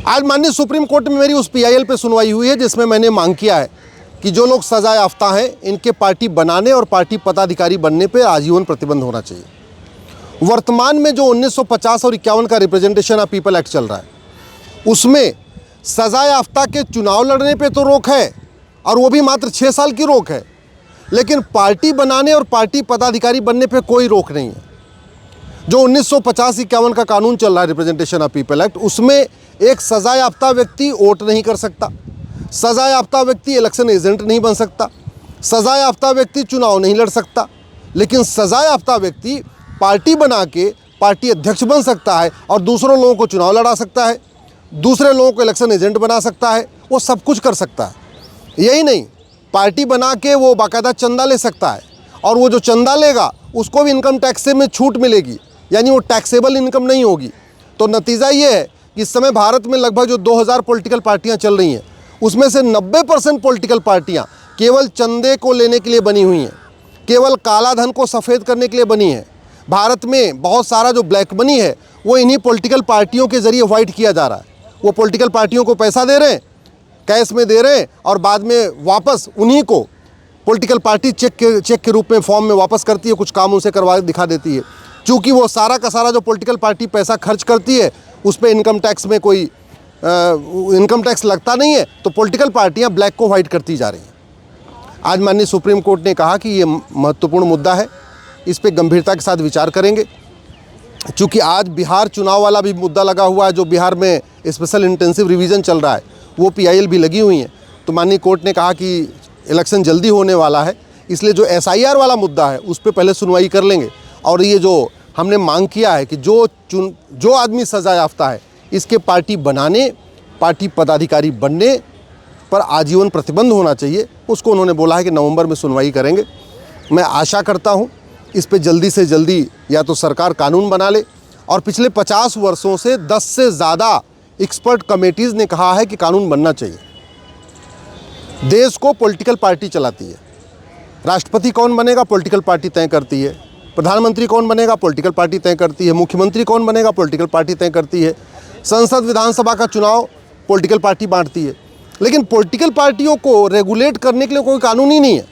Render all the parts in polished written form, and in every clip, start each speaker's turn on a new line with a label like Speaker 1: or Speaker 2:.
Speaker 1: आज माननीय supreme court में मेरी उस पीआईएल पे सुनवाई हुई है जिसमें मैंने मांग किया है कि जो लोग सजा याफ्ता हैं इनके पार्टी बनाने और पार्टी पदाधिकारी बनने पे आजीवन प्रतिबंध होना चाहिए। वर्तमान में जो 1950 और 51 का रिप्रेजेंटेशन ऑफ पीपल एक्ट चल रहा है उसमें सजा याफ्ता के चुनाव लड़ने पे तो रोक है और वो भी मात्र 6 साल की रोक है, लेकिन पार्टी बनाने और पार्टी पदाधिकारी बनने पे कोई रोक नहीं है। जो 1950-51 का कानून चल रहा है रिप्रेजेंटेशन ऑफ पीपल एक्ट, उसमें एक सजा याफ्ता व्यक्ति वोट नहीं कर सकता, सजा याफ्ता व्यक्ति इलेक्शन एजेंट नहीं बन सकता, सजा याफ्ता व्यक्ति चुनाव नहीं लड़ सकता, लेकिन सजा याफ्ता व्यक्ति पार्टी बना के पार्टी अध्यक्ष बन सकता है और दूसरों लोगों को चुनाव लड़ा सकता है, दूसरे लोगों को इलेक्शन एजेंट बना सकता है, वो सब कुछ कर सकता है। यही नहीं, पार्टी बना के वो बाकायदा चंदा ले सकता है और वो जो चंदा लेगा उसको भी इनकम टैक्स से में छूट मिलेगी, यानी वो टैक्सेबल इनकम नहीं होगी। तो नतीजा ये है कि इस समय भारत में लगभग जो 2000 पॉलिटिकल पार्टियां चल रही हैं उसमें से 90% पॉलिटिकल पार्टियां केवल चंदे को लेने के लिए बनी हुई हैं, केवल काला धन को सफ़ेद करने के लिए बनी है। भारत में बहुत सारा जो ब्लैक मनी है वो इन्हीं पॉलिटिकल पार्टियों के ज़रिए वाइट किया जा रहा है। वो पॉलिटिकल पार्टियों को पैसा दे रहे हैं, कैश में दे रहे हैं और बाद में वापस उन्हीं को पॉलिटिकल पार्टी चेक के रूप में फॉर्म में वापस करती है, कुछ काम उनसे करवा दिखा देती है। चूँकि वो सारा का सारा जो पॉलिटिकल पार्टी पैसा खर्च करती है उस पर इनकम टैक्स में कोई इनकम टैक्स लगता नहीं है, तो पॉलिटिकल पार्टियां ब्लैक को वाइट करती जा रही हैं। आज माननीय सुप्रीम कोर्ट ने कहा कि ये महत्वपूर्ण मुद्दा है, इस पे गंभीरता के साथ विचार करेंगे। चूँकि आज बिहार चुनाव वाला भी मुद्दा लगा हुआ है, जो बिहार में स्पेशल इंटेंसिव रिवीजन चल रहा है, वो पीआईएल भी लगी हुई हैं। तो माननीय कोर्ट ने कहा कि इलेक्शन जल्दी होने वाला है, इसलिए जो एसआईआर वाला मुद्दा है उस पर पहले सुनवाई कर लेंगे। और ये जो हमने मांग किया है कि जो आदमी सजा याफ्ता है इसके पार्टी बनाने, पार्टी पदाधिकारी बनने पर आजीवन प्रतिबंध होना चाहिए, उसको उन्होंने बोला है कि नवंबर में सुनवाई करेंगे। मैं आशा करता हूं इस पे जल्दी से जल्दी या तो सरकार कानून बना ले, और पिछले 50 वर्षों से 10 से ज़्यादा एक्सपर्ट कमेटीज़ ने कहा है कि कानून बनना चाहिए। देश को पॉलिटिकल पार्टी चलाती है, राष्ट्रपति कौन बनेगा पॉलिटिकल पार्टी तय करती है, प्रधानमंत्री कौन बनेगा पॉलिटिकल पार्टी तय करती है, मुख्यमंत्री कौन बनेगा पॉलिटिकल पार्टी तय करती है, संसद विधानसभा का चुनाव पॉलिटिकल पार्टी बांटती है। लेकिन पॉलिटिकल पार्टियों को रेगुलेट करने के लिए कोई कानून ही नहीं है।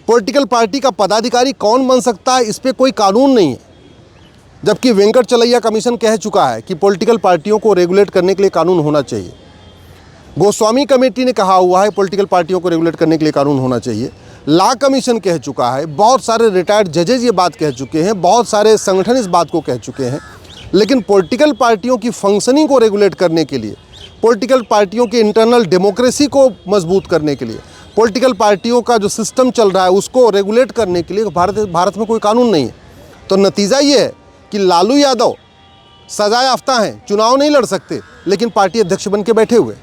Speaker 1: पॉलिटिकल पार्टी का पदाधिकारी कौन बन सकता है इस पर कोई कानून नहीं है, जबकि वेंकट चलैया कमीशन कह चुका है कि पॉलिटिकल पार्टियों को रेगुलेट करने के लिए कानून होना चाहिए। गोस्वामी कमेटी ने कहा हुआ है पॉलिटिकल पार्टियों को रेगुलेट करने के लिए कानून होना चाहिए। लॉ कमीशन कह चुका है, बहुत सारे रिटायर्ड जजेज ये बात कह चुके हैं, बहुत सारे संगठन इस बात को कह चुके हैं। लेकिन पॉलिटिकल पार्टियों की फंक्शनिंग को रेगुलेट करने के लिए, पॉलिटिकल पार्टियों के इंटरनल डेमोक्रेसी को मजबूत करने के लिए, पॉलिटिकल पार्टियों का जो सिस्टम चल रहा है उसको रेगुलेट करने के लिए भारत में कोई कानून नहीं है। तो नतीजा ये है कि लालू यादव सजा याफ्ता हैं, चुनाव नहीं लड़ सकते लेकिन पार्टी अध्यक्ष बन के बैठे हुए।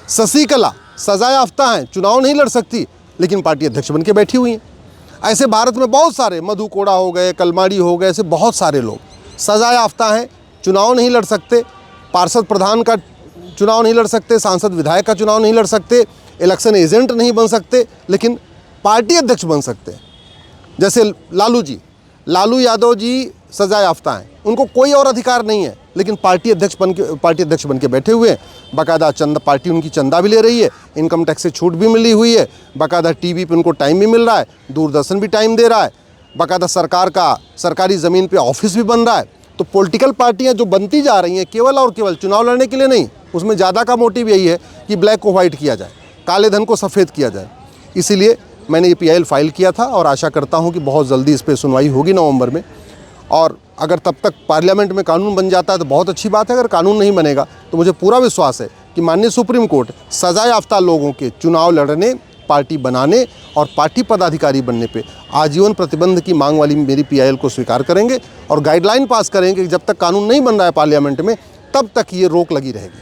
Speaker 1: शशिकला सजा याफ्ता हैं, चुनाव नहीं लड़ सकती लेकिन पार्टी अध्यक्ष बन के बैठी हुई हैं। ऐसे भारत में बहुत सारे, मधु कोड़ा हो गए, कलमाड़ी हो गए, ऐसे बहुत सारे लोग सजा याफ्ता हैं, चुनाव नहीं लड़ सकते, पार्षद प्रधान का चुनाव नहीं लड़ सकते, सांसद विधायक का चुनाव नहीं लड़ सकते, इलेक्शन एजेंट नहीं बन सकते, लेकिन पार्टी अध्यक्ष बन सकते हैं। जैसे लालू यादव जी सजा याफ्ता हैं, उनको कोई और अधिकार नहीं है, लेकिन पार्टी अध्यक्ष बन के बैठे हुए हैं। बाकायदा पार्टी उनकी चंदा भी ले रही है, इनकम टैक्स से छूट भी मिली हुई है, बाकायदा टीवी पे उनको टाइम भी मिल रहा है, दूरदर्शन भी टाइम दे रहा है, बाकायदा सरकारी ज़मीन पे ऑफिस भी बन रहा है। तो पॉलिटिकल पार्टियां जो बनती जा रही हैं केवल और केवल चुनाव लड़ने के लिए नहीं, उसमें ज़्यादा का मोटिव यही है कि ब्लैक को वाइट किया जाए, काले धन को सफ़ेद किया जाए। इसीलिए मैंने ये पीआईएल फाइल किया था और आशा करता हूँ कि बहुत जल्दी इस पर सुनवाई होगी नवंबर में। और अगर तब तक पार्लियामेंट में कानून बन जाता है तो बहुत अच्छी बात है। अगर कानून नहीं बनेगा तो मुझे पूरा विश्वास है कि माननीय सुप्रीम कोर्ट सजा याफ्ता लोगों के चुनाव लड़ने, पार्टी बनाने और पार्टी पदाधिकारी बनने पे आजीवन प्रतिबंध की मांग वाली मेरी पीआईएल को स्वीकार करेंगे और गाइडलाइन पास करेंगे कि जब तक कानून नहीं बन रहा है पार्लियामेंट में तब तक ये रोक लगी रहेगी।